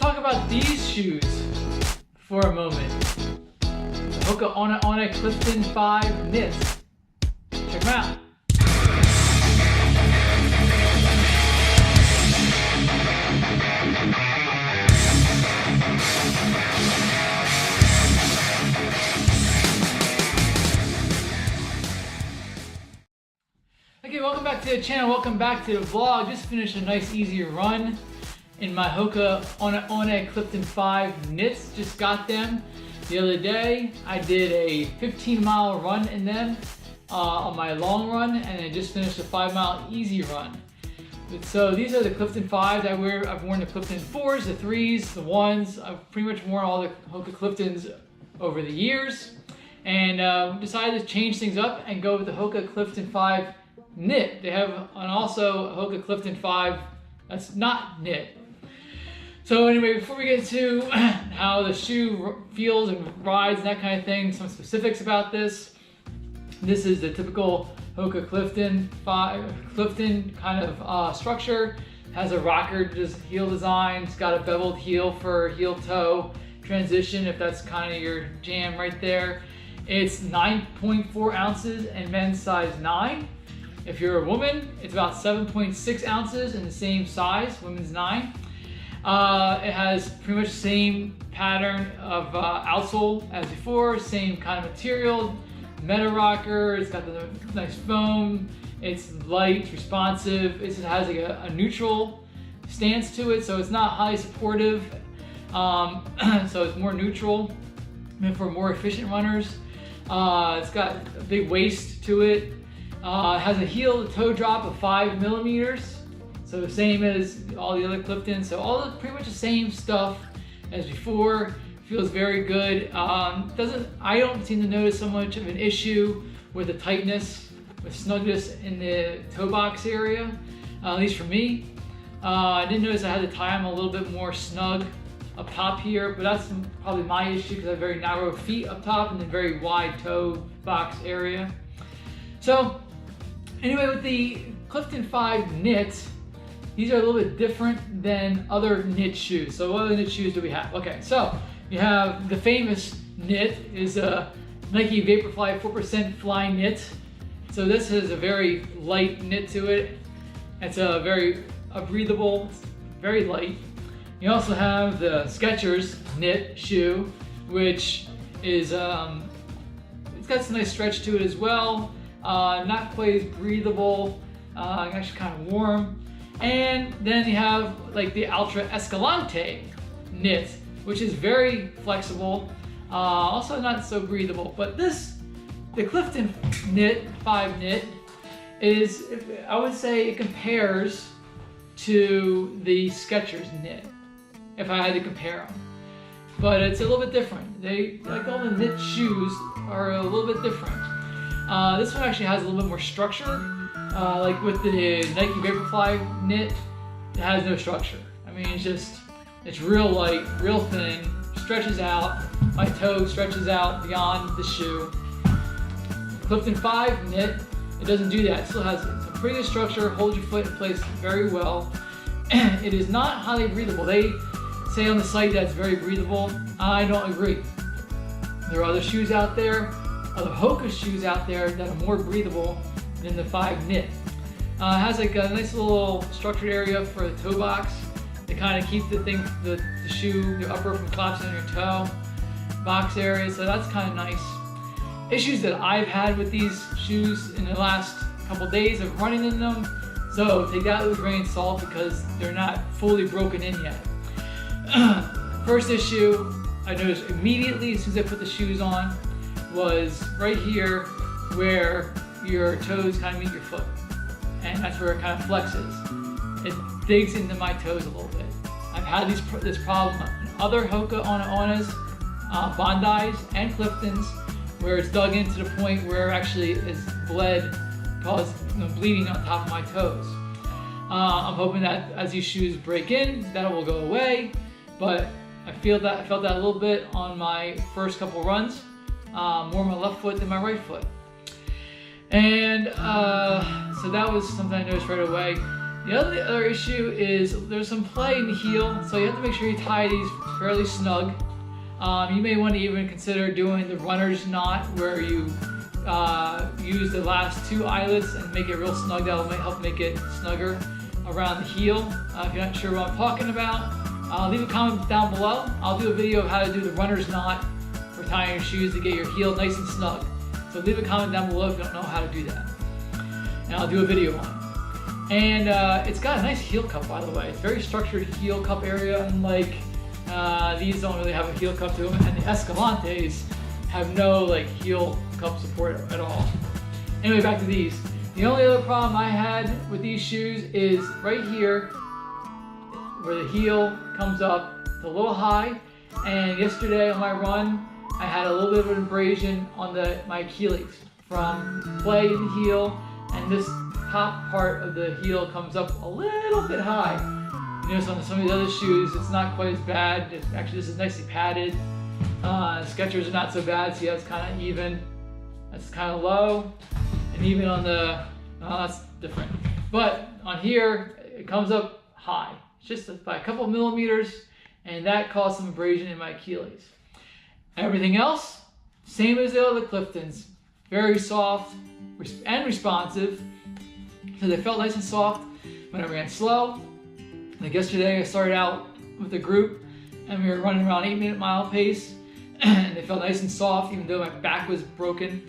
talk about these shoes for a moment. The Hoka One One Clifton 5 knits. Check them out. Okay, welcome back to the channel, welcome back to the vlog. Just finished a nice easy run in my Hoka One One Clifton 5 knits. Just got them the other day. I did a 15-mile run in them on my long run, and I just finished a 5-mile easy run. So these are the Clifton 5s. I've worn the Clifton 4s, the 3s, the 1s. I've pretty much worn all the Hoka Cliftons over the years, and decided to change things up and go with the Hoka Clifton 5 knit. They have also a Hoka Clifton 5 that's not knit. So anyway, before we get into how the shoe feels and rides and that kind of thing, some specifics about this. This is the typical Hoka Clifton 5 kind of structure. Has a rocker heel design. It's got a beveled heel for heel toe transition, if that's kind of your jam right there. It's 9.4 ounces and men's size 9. If you're a woman, it's about 7.6 ounces in the same size, women's 9. It has pretty much the same pattern of outsole as before, same kind of material, meta rocker. It's got the nice foam. It's light, it's responsive. It has like a neutral stance to it, so it's not highly supportive. So it's more neutral, meant for more efficient runners. It's got a big waist to it. It has a heel to toe drop of 5 millimeters. So the same as all the other Cliftons. So pretty much the same stuff as before. Feels very good. I don't seem to notice so much of an issue with the tightness, with snugness in the toe box area, at least for me. I did notice I had to tie them a little bit more snug up top here, but that's probably my issue because I have very narrow feet up top and then very wide toe box area. So anyway, with the Clifton 5 knit, these are a little bit different than other knit shoes. So what other knit shoes do we have? Okay, so you have the famous knit is a Nike Vaporfly 4% Fly knit. So this is a very light knit to it. It's a very breathable, very light. You also have the Skechers knit shoe, which is it's got some nice stretch to it as well. Not quite as breathable, actually kind of warm. And then you have like the Ultra Escalante knit, which is very flexible, also not so breathable. But the Clifton knit, 5 knit, I would say it compares to the Skechers knit, if I had to compare them. But it's a little bit different. Like all the knit shoes are a little bit different. This one actually has a little bit more structure. Like with the Nike Vaporfly knit, it has no structure. I mean, it's real light, real thin, stretches out. My toe stretches out beyond the shoe. Clifton 5 knit, it doesn't do that. It still has a pretty good structure, holds your foot in place very well. It is not highly breathable. They say on the site that it's very breathable. I don't agree. There are other shoes out there, other Hoka shoes out there that are more breathable than the 5 knit. It has like a nice little structured area for the toe box to kind of keep the shoe, the upper from collapsing on your toe box area, so that's kind of nice. Issues that I've had with these shoes in the last couple days of running in them, so take that with a grain of salt because they're not fully broken in yet. First issue I noticed immediately as soon as I put the shoes on was right here where your toes kind of meet your foot, and that's where it kind of flexes. It digs into my toes a little bit. I've had this problem in other Hoka One Ones, Bondis, and Cliftons, where it's dug into the point where actually it's caused bleeding on top of my toes. I'm hoping that as these shoes break in, that will go away, but I felt that a little bit on my first couple runs, more my left foot than my right foot. And so that was something I noticed right away. The other issue is there's some play in the heel, so you have to make sure you tie these fairly snug. You may want to even consider doing the runner's knot, where you use the last two eyelets and make it real snug. That will help make it snugger around the heel. If you're not sure what I'm talking about, leave a comment down below. I'll do a video of how to do the runner's knot for tying your shoes to get your heel nice and snug. So leave a comment down below if you don't know how to do that, and I'll do a video on it. And it's got a nice heel cup, by the way. It's very structured heel cup area, unlike these don't really have a heel cup to them, and the Escalantes have no like heel cup support at all. Anyway, back to these. The only other problem I had with these shoes is right here where the heel comes up. It's a little high, and yesterday on my run I had a little bit of an abrasion on my Achilles from play in the heel, and this top part of the heel comes up a little bit high. You notice on some of the other shoes it's not quite as bad. Actually, this is nicely padded. Skechers are not so bad, see how it's kind of even. That's kind of low, and even on the, that's different. But on here, it comes up high. It's just by a couple of millimeters, and that caused some abrasion in my Achilles. Everything else, same as the other Cliftons. Very soft and responsive. So they felt nice and soft when I ran slow. Like yesterday, I started out with a group and we were running around 8-minute mile pace, and they felt nice and soft even though my back was broken.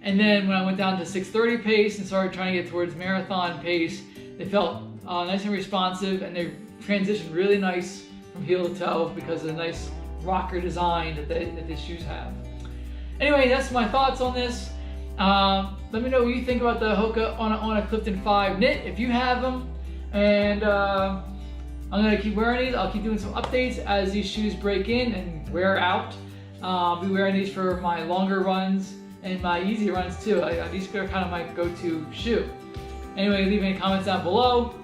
And then when I went down to 6:30 pace and started trying to get towards marathon pace, they felt nice and responsive, and they transitioned really nice from heel to toe because of the nice rocker design that the shoes have. Anyway, that's my thoughts on this. Let me know what you think about the Hoka on a Clifton 5 knit, if you have them. And I'm going to keep wearing these. I'll keep doing some updates as these shoes break in and wear out. I'll be wearing these for my longer runs and my easy runs too. These are kind of my go-to shoe. Anyway, leave any comments down below,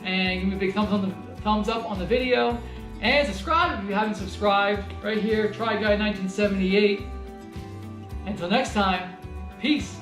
and give me a big thumbs up on the video. And subscribe if you haven't subscribed. Right here, Try Guy 1978. Until next time, peace.